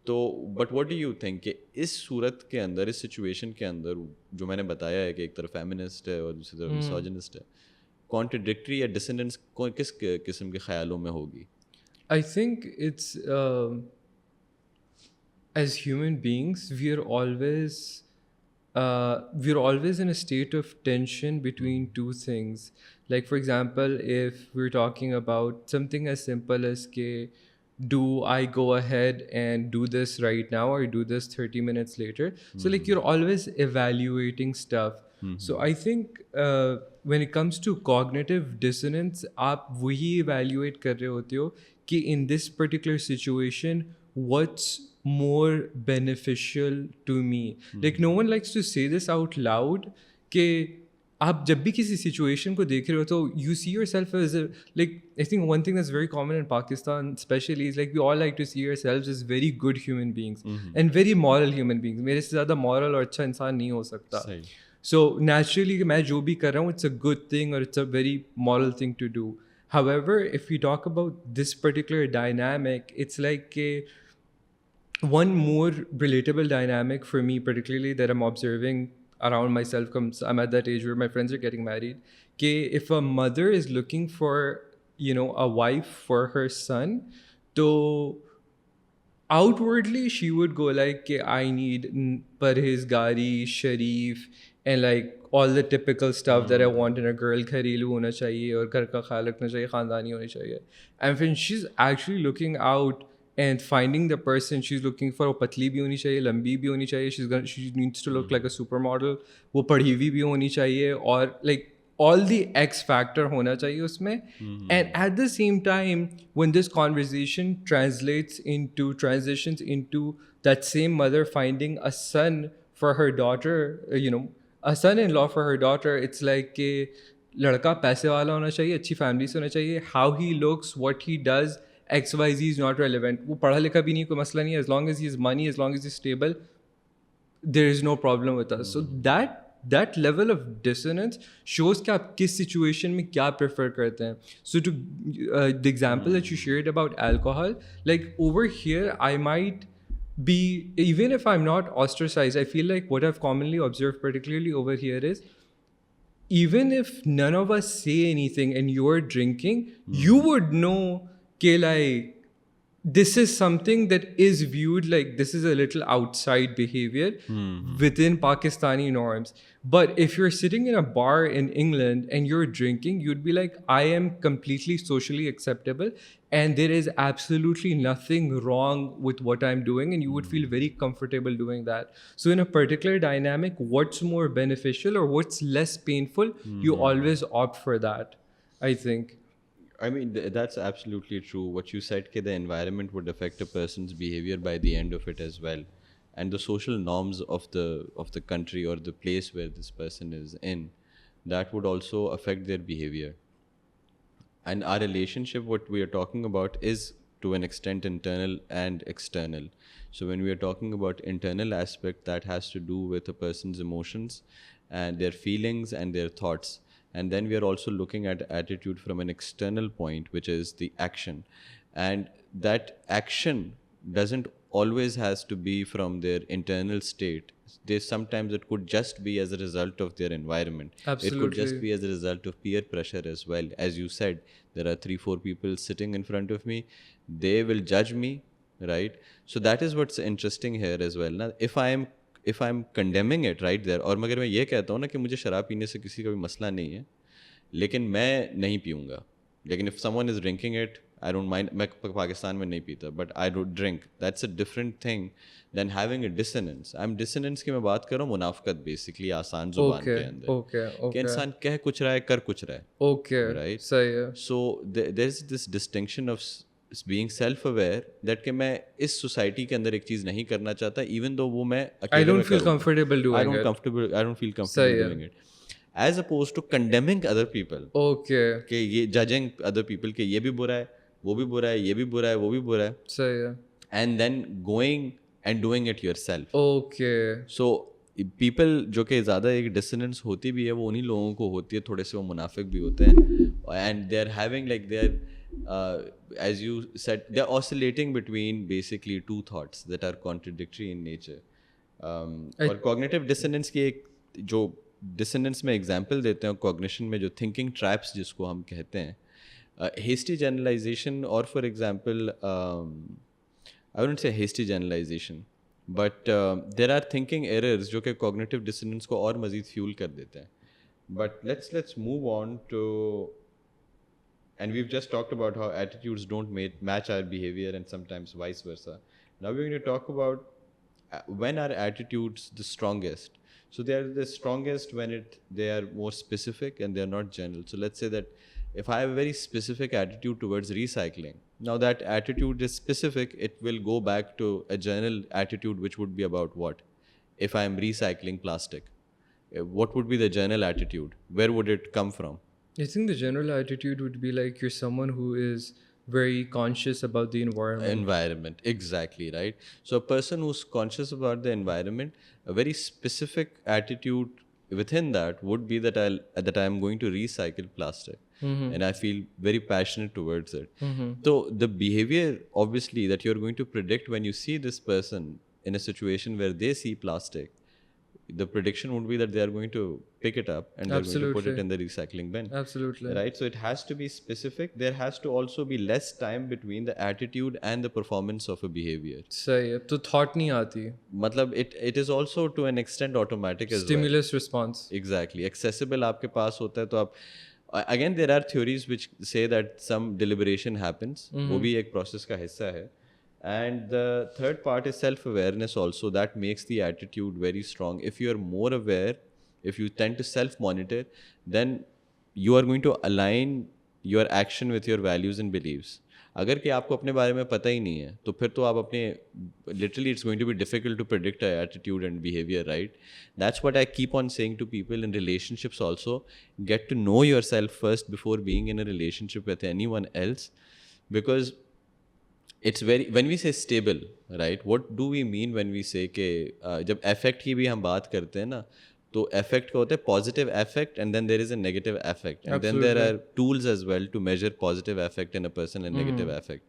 तो but what do you think कि इस सूरत के अंदर, इस सिचुएशन के अंदर जो मैंने बताया है कि एक तरफ फेमिनिस्ट है और दूसरी तरफ मिसोजिनिस्ट है, कॉन्ट्रडिक्टरी या डिसोनेंस किस किस्म के ख्यालों में होगी? I think it's as human beings we're always in a state of tension between two things. Like for example, if we're talking about something as simple as ke, do I go ahead and do this right now or do this 30 minutes later? So like you're always evaluating stuff. So I think when it comes to cognitive dissonance, आप वही evaluate कर रहे होते हो कि in this particular situation, what's more beneficial to me? Like no one likes to say this out loud कि आप जब भी किसी सिचुएशन को देख रहे हो तो you see yourself as like, I think one thing that's very common in Pakistan specially is like we all like to see yourselves as very good human beings and very moral human beings. मेरे से ज़्यादा moral और अच्छा इंसान नहीं हो सकता। So naturally मैं जो भी कर रहा हूँ इट्स अ गुड थिंग और it's a very moral thing to do. However, if we talk about this particular dynamic, it's like one more relatable dynamic for me particularly that I'm observing around myself comes, I'm at that age where my friends are getting married, कि if a mother is looking for, you know, a wife for her son, तो outwardly she would go like कि I need parhezgari, sharif, and like all the typical stuff that I want in a girl, घरेलू होना चाहिए और घर का ख्याल रखना चाहिए, ख़ानदानी होनी चाहिए। And when she's actually looking out and finding the person she's looking for, वो पतली भी होनी चाहिए, लंबी भी होनी चाहिए, she needs to look like a supermodel, वो पढ़ी हुई भी होनी चाहिए, और like all the X factor होना चाहिए उसमें। And at the same time, when this conversation transitions into that same mother finding a son for her daughter, you know, a son-in-law for her daughter, it's like कि लड़का पैसे वाला होना चाहिए, अच्छी फैमिली से होना चाहिए, how he looks, what he does XYZ is not relevant. वो पढ़ा लिखा भी नहीं, कोई मसला नहीं है, as long as he has money, as long as he's stable, there is no problem with us. So that level of dissonance shows कि आप किस situation में क्या prefer करते हैं. So to the example that you shared about alcohol, like over here I might be, even if I'm not ostracized, I feel like what I've commonly observed particularly over here is, even if none of us say anything and you're drinking, you would know कि like this is something that is viewed like this is a little outside behavior within Pakistani norms. But if you're sitting in a bar in England and you're drinking, you'd be like, I am completely socially acceptable and there is absolutely nothing wrong with what I'm doing, and you would feel very comfortable doing that. So in a particular dynamic, what's more beneficial or what's less painful, you always opt for that, I think. I mean, that's absolutely true. What you said, that the environment would affect a person's behavior by the end of it as well, and the social norms of the country or the place where this person is in, that would also affect their behavior. And our relationship, what we are talking about, is to an extent internal and external. So when we are talking about internal aspect, that has to do with a person's emotions and their feelings and their thoughts. And then we are also looking at attitude from an external point, which is the action. And that action doesn't always has to be from their internal state. Sometimes it could just be as a result of their environment. Absolutely. It could just be as a result of peer pressure as well. As you said, there are 3-4 people sitting in front of me. They will judge me, right? So that is what's interesting here as well. Now, if I'm condemning it right there, और मगर मैं ये कहता हूँ ना कि मुझे शराब पीने से किसी का भी मसला नहीं है, लेकिन मैं नहीं पीऊँगा. लेकिन if someone is drinking it, I don't mind. मैं पाकिस्तान में नहीं पीता, but I don't drink. That's a different thing than having a dissonance. I'm dissonance की मैं बात कर रहा हूँ मुनाफकत basically आसान जुबान के अंदर. Okay. कि इंसान कह कुछ रहा है, कर कुछ रहा है. Okay. Right? सही है. So there's this distinction of being self-aware that कि मैं इस society के अंदर एक चीज़ नहीं करना चाहता, even though वो मैं I अकेले में don't feel करूँ. comfortable doing I it. don't feel comfortable doing it. As opposed to condemning other people. Okay. कि ये judging other people कि ये भी बुरा है, वो भी बुरा है, ये भी बुरा है, वो भी बुरा है. सही है. And then going and doing it yourself. Okay. So people जो कि ज़्यादा एक dissonance होती भी है, वो उन्हीं लोगों को होती है, थोड़े से वो मुनाफिक भी होते हैं. And they're having like as you said, they're oscillating between basically two thoughts that are contradictory in nature. और cognitive dissonance की एक जो dissonance में example देते हैं cognition में, जो thinking traps जिसको हम कहते हैं, hasty generalization, or for example, I wouldn't say hasty generalization, but there are thinking errors जो कि cognitive dissonance को और मज़ीद fuel कर देते हैं. But let's move on to, and we've just talked about how attitudes don't match our behavior and sometimes vice versa. Now we're going to talk about when are attitudes the strongest. So they are the strongest when they are more specific and they are not general. So let's say that if I have a very specific attitude towards recycling, now that attitude is specific, it will go back to a general attitude, which would be about what? If I am recycling plastic, what would be the general attitude? Where would it come from? I think the general attitude would be like you're someone who is very conscious about the environment. Exactly, right? So a person who's conscious about the environment, a very specific attitude within that would be that I'm going to recycle plastic. And I feel very passionate towards it. So the behavior obviously that you're going to predict when you see this person in a situation where they see plastic, the prediction would be that they are going to pick it up and they're going to put it in the recycling bin. Absolutely. Right? So it has to be specific. There has to also be less time between the attitude and the performance of a behavior. सही है. तो thought नहीं आती. मतलब it is also to an extent automatic as Stimulus response. Exactly. Accessible आपके पास होता है तो आप, again there are theories which say that some deliberation happens. वो भी एक process का हिस्सा है. And the third part is self-awareness also. That makes the attitude very strong. If you are more aware, if you tend to self-monitor, then you are going to align your action with your values and beliefs. अगर कि आपको अपने बारे में पता ही नहीं है, तो फिर तो आप अपने, literally it's going to be difficult to predict our attitude and behavior, right? That's what I keep on saying to people in relationships also. Get to know yourself first before being in a relationship with anyone else. Because it's very, when we say stable, right, what do we mean when we say कि जब affect की भी हम बात करते हैं ना, तो affect का होता है positive affect and then there is a negative affect and then there Absolutely. are tools as well to measure positive affect in a person and negative affect.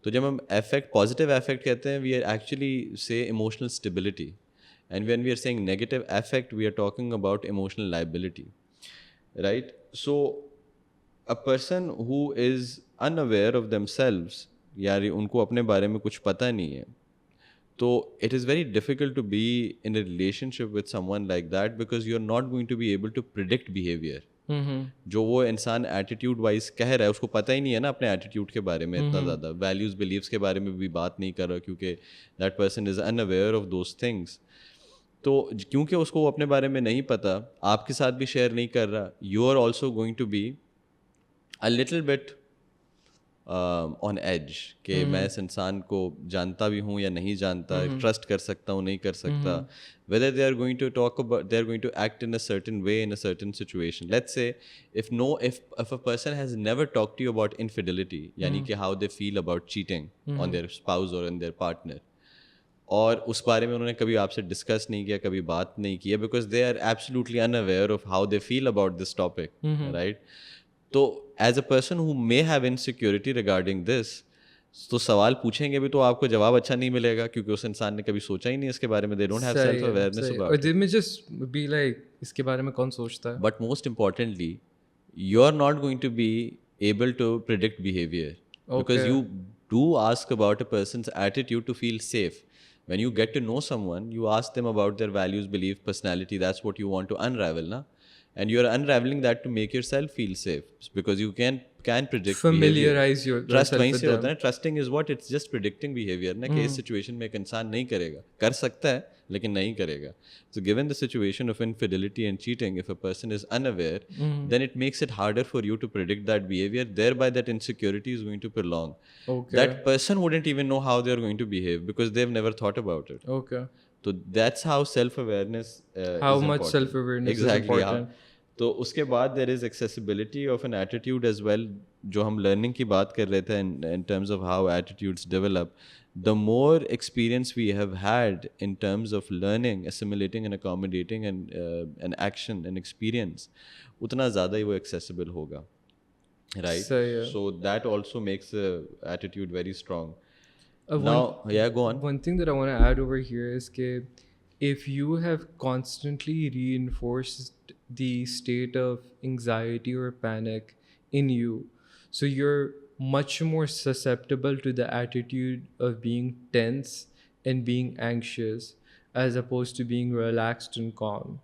तो जब हम affect positive affect कहते हैं, we are actually say emotional stability, and when we are saying negative affect we are talking about emotional liability, right? So a person who is unaware of themselves, यार उनको अपने बारे में कुछ पता नहीं है, तो it is very difficult to be in a relationship with someone like that because you are not going to be able to predict behavior. जो वो इंसान एटीट्यूड वाइज कह रहा है उसको पता ही नहीं है ना अपने एटीट्यूड के बारे में इतना ज़्यादा, वैल्यूज बिलीव्स के बारे में भी बात नहीं कर रहा क्योंकि that person is unaware of those things. तो क्योंकि उसको वो अपने बारे में नहीं पता, आपके साथ भी शेयर नहीं कर रहा, you are also going to be a little bit on edge कि मैं इस इंसान को जानता भी हूँ या नहीं जानता, ट्रस्ट कर सकता हूँ नहीं कर सकता, whether they are going to talk about, they are going to act in a certain way in a certain situation. Let's say if a person has never talked to you about infidelity, यानी कि how they feel about cheating on their spouse or on their partner, और उस बारे में उन्होंने कभी आपसे discuss नहीं किया, कभी बात नहीं किया, because they are absolutely unaware of how they feel about this topic, right? तो as a person who may have insecurity regarding this, तो सवाल पूछेंगे भी तो आपको जवाब अच्छा नहीं मिलेगा क्योंकि उस इंसान ने कभी सोचा ही नहीं इसके बारे में. They don't have self awareness और अबाउट दे में जस्ट बी लाइक इसके बारे में कौन सोचता है. But most importantly you are not going to be able to predict behavior because Okay. you do ask about a person's attitude to feel safe. When you get to know someone, you ask them about their values, belief, personality. That's what you want to unravel, na? And you are unraveling that to make yourself feel safe because you can predict Familiarize behavior. yourself Trust वहीं with से होता them. है. Trusting is what? It's just predicting behavior. ना कि इस situation में एक इंसान नहीं करेगा, कर सकता है लेकिन नहीं करेगा. So given the situation of infidelity and cheating, if a person is unaware, then it makes it harder for you to predict that behavior. Thereby, that insecurity is going to prolong. Okay. That person wouldn't even know how they are going to behave because they've never thought about it. Okay. So that's how self-awareness How is much important. self-awareness is Exactly. important. तो उसके बाद there is accessibility of an attitude as well, जो हम learning की बात कर रहे थे in terms of how attitudes develop. The more experience we have had in terms of learning, assimilating and accommodating an action, an experience, उतना ज़्यादा ही वो accessible होगा, right? सही है. So that also makes the attitude very strong. One- Now, yeah, go on. One thing that I want to add over here is that if you have constantly reinforced the state of anxiety or panic in you, so you're much more susceptible to the attitude of being tense and being anxious as opposed to being relaxed and calm.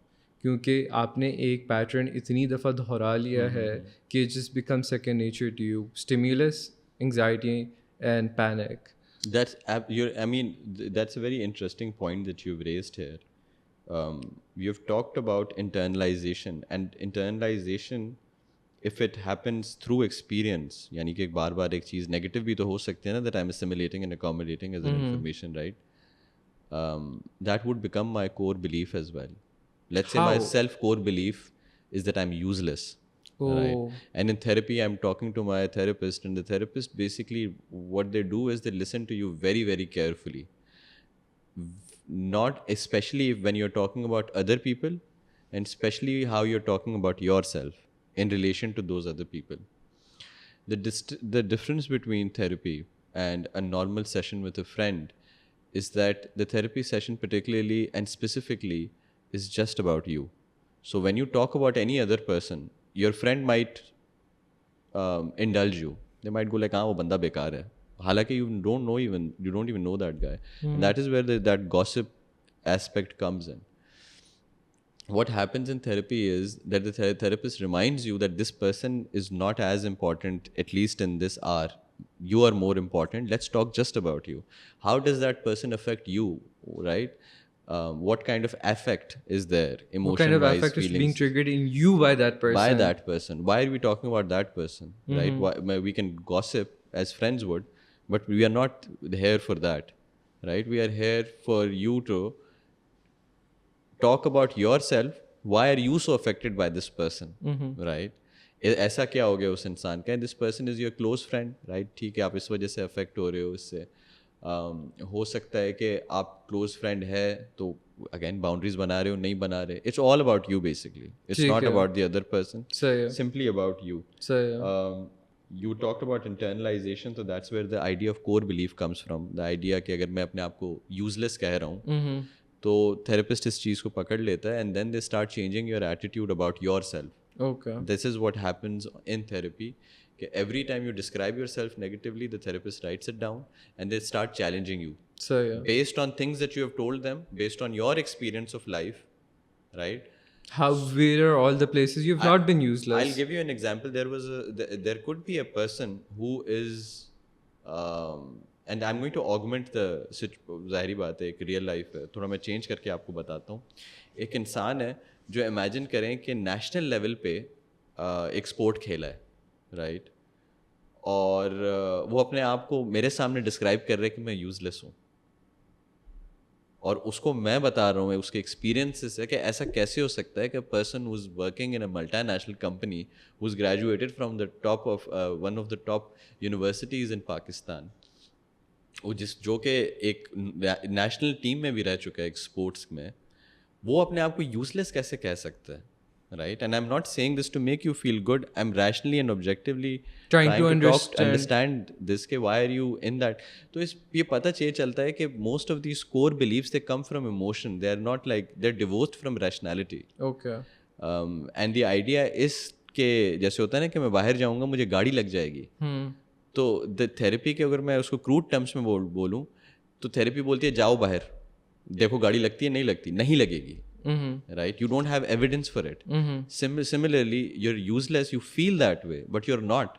क्योंकि आपने एक pattern इतनी दफ़ा दोहरा लिया है कि it just becomes second nature to you. Stimulus, anxiety and panic. That's I mean, that's a very interesting point that you've raised here. You've talked about internalization, and internalization, if it happens through experience, यानी कि बार बार एक चीज़ negative भी तो हो सकती है ना, that I'm assimilating and accommodating as an information, right? That would become my core belief as well. Let's say my How? self-core belief is that I'm useless. Right. Oh. And in therapy, I'm talking to my therapist, and the therapist basically what they do is they listen to you very, very carefully. Not especially when you're talking about other people, and especially how you're talking about yourself in relation to those other people. The difference between therapy and a normal session with a friend is that the therapy session particularly and specifically is just about you. So when you talk about any other person, your friend might indulge you. They might go like, "Ah, वो बंदा बेकार है." हालांकि you don't even know that guy. And that is where that gossip aspect comes in. What happens in therapy is that the therapist reminds you that this person is not as important, at least in this hour. You are more important. Let's talk just about you. How does that person affect you, right? What kind of affect is there, emotion-wise, What kind of affect is being triggered in you by that person? by that person? Why are we talking about that person, right? Why, we can gossip as friends would, but we are not here for that, right? We are here for you to talk about yourself. Why are you so affected by this person, right? ऐसा क्या हो गया उस इंसान का, this person is your close friend, right, ठीक है, आप इस वजह से अफेक्ट हो रहे हो इससे। हो सकता है कि आप क्लोज फ्रेंड है तो अगेन बाउंड्रीज बना रहे हो, नहीं बना रहे, it's all about you basically, it's ठीक नॉट है, अबाउट द अदर पर्सन, सही है, simply about you. सही है। You talked about internalization, so that's where the idea of core belief comes from. The idea कि अगर मैं अपने आप को useless कह रहा हूँ, तो therapist इस चीज़ को पकड़ लेता है and then they start changing your attitude about yourself. Okay, This is what happens in therapy. कि every time you describe yourself negatively, the therapist writes it down and they start challenging you सही है। based on things that you have told them, based on your experience of life, right? How, where are all the places you've not been useless? I'll give you an example. There could be a person who is, and I'm going to augment the ज़ाहिरी बात है, एक real life है, थोड़ा मैं change करके आपको बताता हूँ। एक इंसान है जो इमेजिन करें कि नेशनल लेवल पे एक स्पोर्ट खेला है, राइट, और वो अपने आप को मेरे सामने डिस्क्राइब कर रहे हैं कि मैं यूजलेस हूँ, और उसको मैं बता रहा हूँ उसके एक्सपीरियंसेस है कि ऐसा कैसे हो सकता है कि person who is working in a multinational company, who is graduated from the top of one of the top universities इन पाकिस्तान, वो जो कि एक नेशनल टीम में भी रह चुका है एक स्पोर्ट्स में, वो अपने आप को यूजलेस कैसे कह सकता है, right? And I am not saying this to make you feel good, I am rationally and objectively Trying to trying to talk understand. Understand this के why are you in that. तो इस ये पता चलता है कि most of these core beliefs they come from emotion, they are not like, they are divorced from rationality. Okay, and the idea is के जैसे होता है ना कि मैं बाहर जाऊंगा मुझे गाड़ी लग जाएगी, तो द थेरेपी के अगर मैं उसको क्रूड टर्म्स में बोलूँ तो थेरेपी बोलती है जाओ बाहर, देखो गाड़ी लगती है, नहीं लगती, नहीं लगेगी, right, you don't have evidence for it. Similarly you're useless, you feel that way but you're not.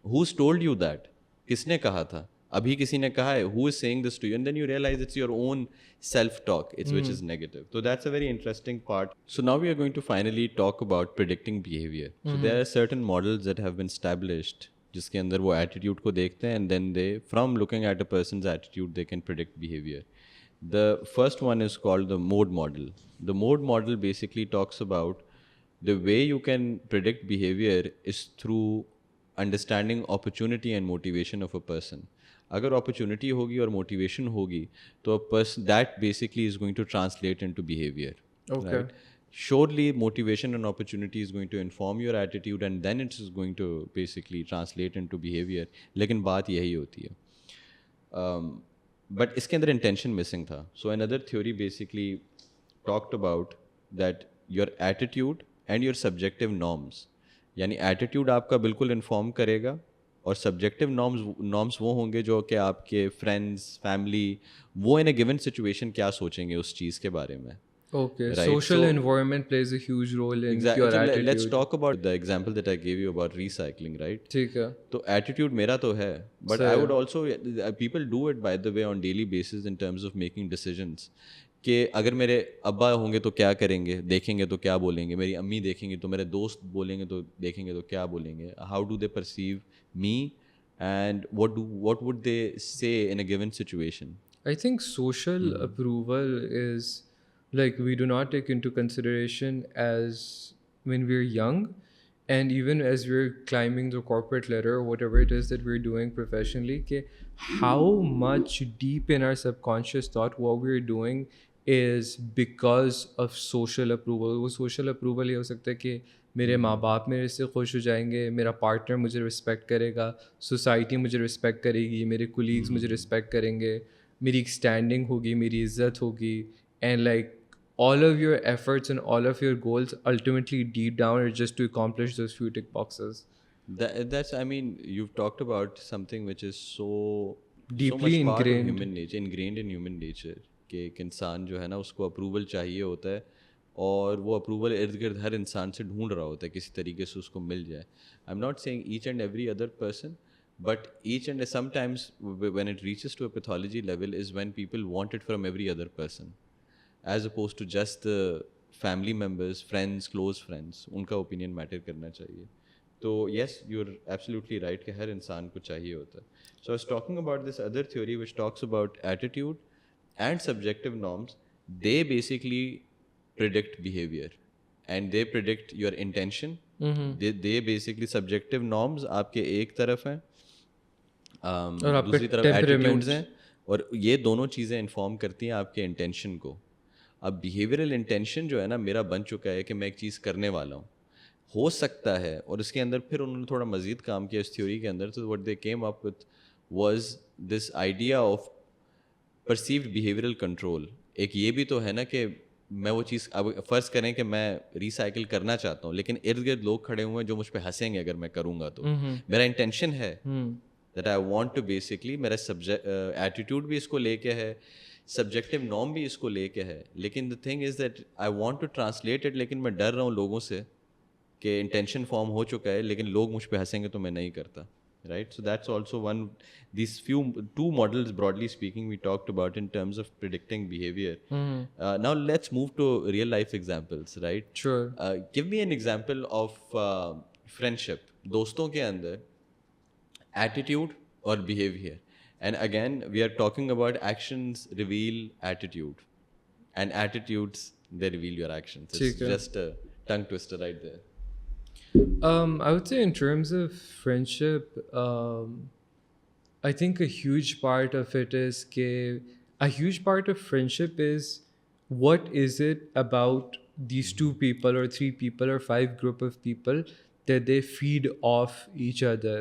Who's told you that? किसने कहा था? अभी किसी ने कहा है, who is saying this to you, and then you realize it's your own self talk, it's which is negative. So that's a very interesting part. So now we are going to finally talk about predicting behavior. So there are certain models that have been established जिसके अंदर वो attitude को देखते हैं and then they, from looking at a person's attitude, they can predict behavior. The first one is called the mode model. The mode model basically talks about the way you can predict behavior is through understanding opportunity and motivation of a person. अगर opportunity होगी और motivation होगी तो a person that basically is going to translate into behavior. Okay. Right? Surely motivation and opportunity is going to inform your attitude and then it is going to basically translate into behavior. लेकिन बात यही होती है. But इसके अंदर intention missing था. So another theory basically talked about that your attitude and your subjective norms, यानी attitude आपका बिल्कुल inform करेगा और subjective norms वो होंगे जो कि आपके friends, family, वो in a given situation क्या सोचेंगे उस चीज़ के बारे में. Okay. Right, Social so- environment plays a huge role in Exactly. your So attitude. let's talk about the example that I gave you about recycling, right? ठीक है. तो attitude मेरा तो है, but सही I है. would also, people do it by the way on daily basis in terms of making decisions. कि अगर मेरे अब्बा होंगे तो क्या करेंगे, देखेंगे तो क्या बोलेंगे, मेरी अम्मी देखेंगे तो मेरे दोस्त बोलेंगे तो देखेंगे तो क्या बोलेंगे, how do they perceive me and what would they say in a given situation. I think social approval is like we do not take into consideration as when we're young and even as we're climbing the corporate ladder, whatever it is that we're doing professionally, ke how much deep in our subconscious thought what we're doing is because of social approval. वो social approval ये हो सकता है कि मेरे माँ बाप मेरे से खुश हो जाएंगे, मेरा पार्टनर मुझे रिस्पेक्ट करेगा, सोसाइटी मुझे रिस्पेक्ट करेगी, मेरे कोलीग्स मुझे रिस्पेक्ट करेंगे, मेरी एक स्टैंडिंग होगी, मेरी इज्जत होगी, and like all of your efforts and all of your goals ultimately deep down are just to accomplish those few tick boxes. That's, I mean, you've talked about something which is so Deeply much part of ingrained. human nature, ingrained in human nature, कि एक इंसान जो है ना उसको approval चाहिए होता है और वो अप्रूवल इर्द गिर्द हर इंसान से ढूंढ रहा होता है किसी तरीके से उसको मिल जाए. आई am not saying each and every other person, but each and sometimes when it reaches to a pathology level is when people want it from every other person as opposed to just the family members, friends, close friends, उनका opinion matter करना चाहिए. तो yes, you're absolutely right कि हर इंसान को चाहिए होता है. So I was talking about this other theory which talks about attitude and subjective norms. They basically predict behavior and they predict your intention they basically subjective norms आपके एक तरफ हैं, और आपका दूसरी तरफ एटीट्यूड्स टेम्परामेंट। हैं, और ये दोनों चीज़ें इन्फॉर्म करती हैं आपके इंटेंशन को। अब बिहेवियरल इंटेंशन जो है ना मेरा बन चुका है कि मैं एक चीज़ करने वाला हूँ, हो सकता है, और इसके अंदर फिर उन्होंने थोड़ा मज़ीद काम किया इस थ्योरी के अंदर, तो what they came up with was this idea of perceived behavioural control. एक ये भी तो है ना कि मैं वो चीज़, अब फ़र्ज़ करें कि मैं रिसाइकिल करना चाहता हूँ, लेकिन इर्द गिर्द लोग खड़े हुए हैं जो मुझ पे हंसेंगे अगर मैं करूँगा तो। मेरा इंटेंशन है that I want to basically, मेरा सब्जेक्ट एटीट्यूड भी इसको लेके है, सब्जेक्टिव नॉर्म भी इसको लेके है, लेकिन the thing is that I want to translate it, लेकिन मैं डर रहा हूँ लोगों से कि इंटेंशन फॉर्म हो चुका है लेकिन लोग मुझ पे हंसेंगे तो मैं नहीं करता, right? So that's also one, these two models broadly speaking we talked about in terms of predicting behavior. Now let's move to real life examples, right? Sure. Give me an example of friendship, दोस्तों के अंदर attitude or behavior, and again we are talking about actions reveal attitude and attitudes they reveal your actions. It's ठीक है। just a tongue twister right there. I would say in terms of friendship, I think a huge part of it is a huge part of friendship is what is it about these two people or three people or five group of people that they feed off each other.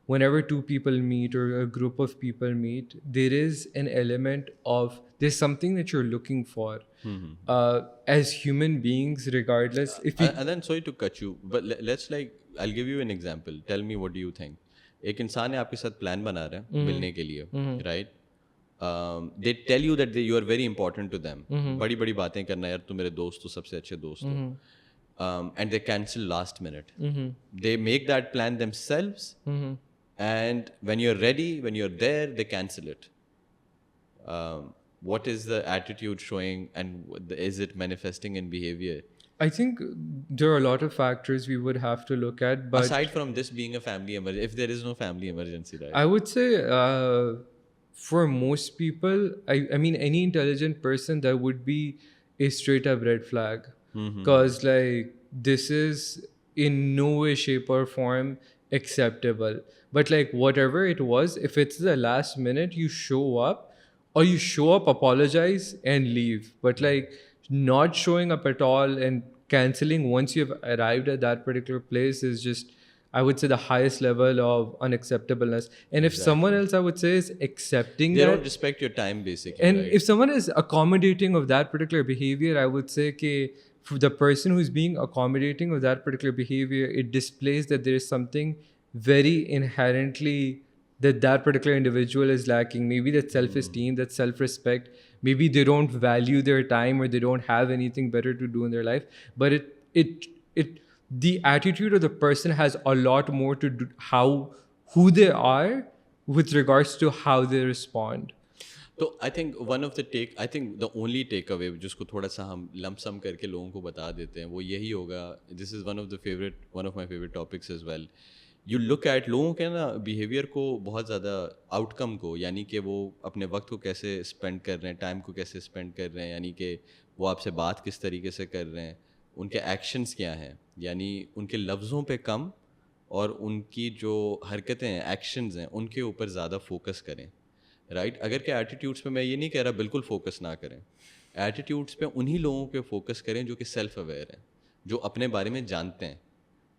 Whenever two people meet or a group of people meet, there is an element of there's something that you're looking for. As human beings, regardless, if we And then sorry to cut you, but let's like I'll give you an example. Tell me what do you think? एक इंसान है आपके साथ plan बना रहा है मिलने के लिए, right? They tell you that you are very important to them, बड़ी बड़ी बातें करना, यार तुम मेरे दोस्त हो, सबसे अच्छे दोस्त हो, and they cancel last minute, they make that plan themselves, and when you're ready, when you're there, they cancel it. What is the attitude showing, and is it manifesting in behavior? I think there are a lot of factors we would have to look at, but Aside from this being a family emergency, if there is no family emergency, right? I would say for most people, I mean, any intelligent person, that would be a straight up red flag. Because, like, this is in no way, shape, or form acceptable. But, like, whatever it was, if it's the last minute, you show up, or you show up, apologize, and leave. But, like, not showing up at all and canceling once you've arrived at that particular place is just, I would say, the highest level of unacceptableness. And if someone else, I would say, is accepting They that, don't respect your time, basically. and right? if someone is accommodating of that particular behavior, I would say कि for the person who's being accommodating of that particular behavior, it displays that there is something very inherently that particular individual is lacking. Maybe that self-esteem, that self-respect. Maybe they don't value their time, or they don't have anything better to do in their life. But it the attitude of the person has a lot more to do who they are with regards to how they respond. तो I think one of the take, I think the only take away जिसको थोड़ा सा हम lump सम करके लोगों को बता देते हैं वो यही होगा. This is one of my favourite topics as well. You look at लोगों के ना बिहेवियर को बहुत ज़्यादा, आउटकम को, यानी कि वो अपने वक्त को कैसे स्पेंड कर रहे हैं, टाइम को कैसे स्पेंड कर रहे हैं, यानी कि वो आपसे बात किस तरीके से कर रहे हैं, उनके एक्शंस क्या हैं, यानी उनके लफ्ज़ों पे कम और उनकी जो हरकतें हैं, एक्शंस हैं, उनके ऊपर ज़्यादा फोकस करें, राइट? अगर के एटीट्यूड्स पे मैं ये नहीं कह रहा बिल्कुल फोकस ना करें, एटीट्यूड्स पे उन्हीं लोगों पे फोकस करें जो कि सेल्फ अवेयर हैं, जो अपने बारे में जानते हैं,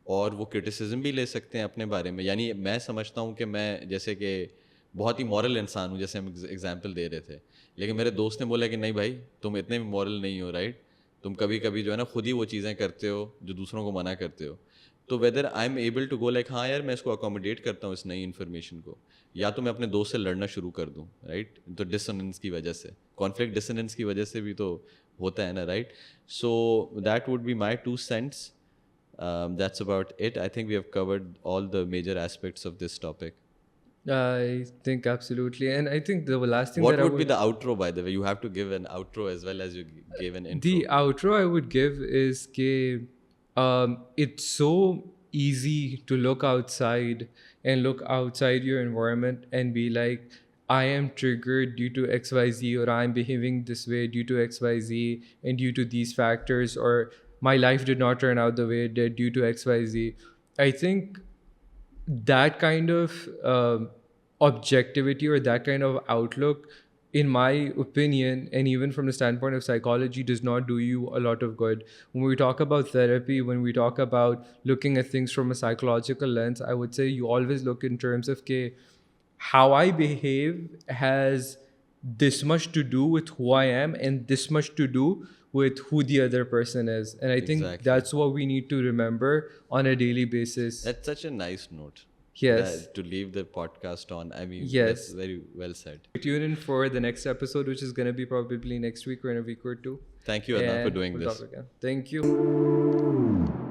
और वो क्रिटिसिज्म भी ले सकते हैं अपने बारे में. यानी मैं समझता हूँ कि मैं जैसे कि बहुत ही मॉरल इंसान हूँ, जैसे हम एग्जांपल दे रहे थे, लेकिन मेरे दोस्त ने बोला कि नहीं भाई तुम इतने भी मॉरल नहीं हो, राइट? तुम कभी कभी जो है ना खुद ही वो चीज़ें करते हो जो दूसरों को मना करते हो. तो whether I am able to go like हाँ यार मैं इसको अकोमोडेट करता हूँ इस नई इन्फॉर्मेशन को, या तो मैं अपने दोस्त से लड़ना शुरू कर दूँ, राइट? तो डिसोनेंस की वजह से, कॉन्फ्लिक्ट डिसोनेंस की वजह से भी तो होता है ना, right? So that would be my 2 cents. That's about it. I think we have covered all the major aspects of this topic. I think absolutely, and I think the last thing What that would be the outro, by the way? You have to give an outro as well as you gave an intro. the outro I would give is कि it's so easy to look outside and look outside your environment and be like, I am triggered due to XYZ, or I'm behaving this way due to XYZ and due to these factors, or my life did not turn out the way it did due to XYZ. I think that kind of objectivity or that kind of outlook, in my opinion, and even from the standpoint of psychology, does not do you a lot of good. When we talk about therapy, when we talk about looking at things from a psychological lens, I would say you always look in terms of, okay, how I behave has this much to do with who I am and this much to do with who the other person is. And I think Exactly. that's what we need to remember on a daily basis. That's such a nice note. Yes. To leave the podcast on. I mean, Yes. that's very well said. Tune in for the next episode, which is going to be probably next week or in a week or two. Thank you, Adnan, for And doing we'll this. talk again. Thank you.